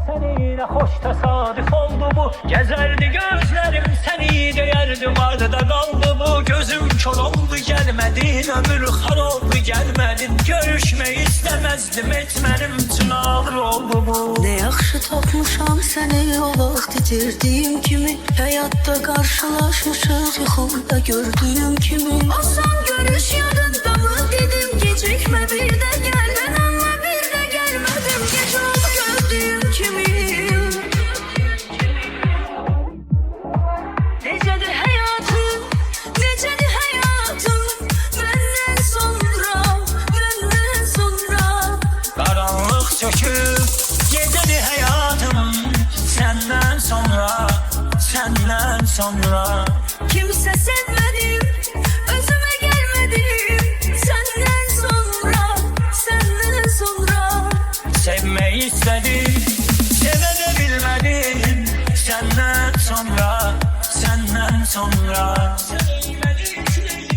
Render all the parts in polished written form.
Seninle hoş tesadüf oldu bu. Gezerdi gözlerim seni değerdim, arada kaldı bu. Gözüm kör oldu gelmedin, ömür har oldu gelmedin. Görüşmeyi istemezdim, etmenim için ağır oldu bu. Ne yaxşı tapmışam seni o vaxt itirdiyim kimi. Hayatta karşılaşmışız yuxumda gördüyüm kimi. Asan görüş yadında mı dedim, gecikme bir de gel. Ben ama bir de gelmedim, geç oldu gördüyüm kimi. Necedir hayatım, necedir hayatım, benden sonra, benden sonra. Karanlık çöküp geceli hayatım, senden sonra, senden sonra. Kimse sevmedim, özüme gelmedim, senden sonra, senden sonra. Sevmeyi istedim, sevebilmedim, senden sonra, senden sonra. Sevmedi küleği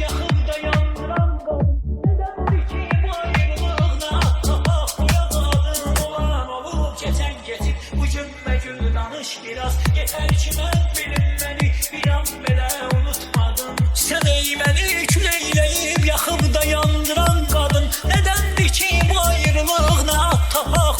yakında yandıran kadın. Nedendir ki bu ayrılığına koyamadım olan olup geçen geçip. Bu cümle gül danış biraz, yeter ki ben bilinmeni bir an bile unutmadım. Sevmedi küleği yakında yandıran kadın. Nedendir ki bu ayrılığına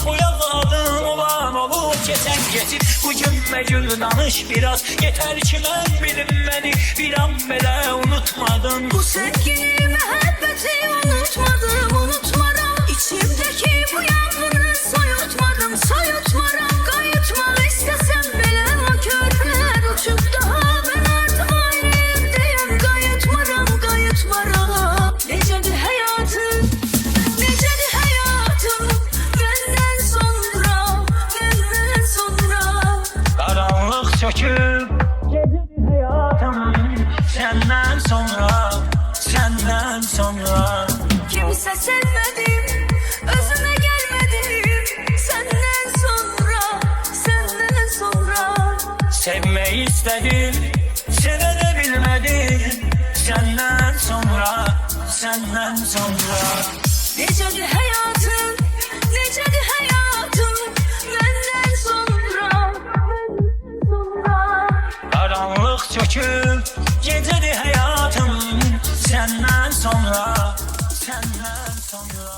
koyamadım olan olup geçen geçip. Bu cümle gül danış biraz, yeter ki ben bilinmeni bir an bile unutmadım. Bu sevgini, muhabbeti unutmadım, unutmaram. İçimdeki bu yangını soyutmadım, soyutmaram. Kayıtmak istesem bile o körpüler uçup daha ben artık ayrı evdeyim. Kayıtmaram, kayıtmaram. Necedir hayatım, necedir hayatım, benden sonra, benden sonra. Karanlık çöküp geceli hayatım, senden sonra, senden sonra. Kimse sevmedim, özüme gelmedim, senden sonra, senden sonra. Sevmeyi istedim, sevebilmedim, senden sonra, senden sonra. Necedir hayatım, necedir hayatım, benden sonra, benden sonra. Karanlık çöküp geceli hayatım, senden sonra, senden sonra.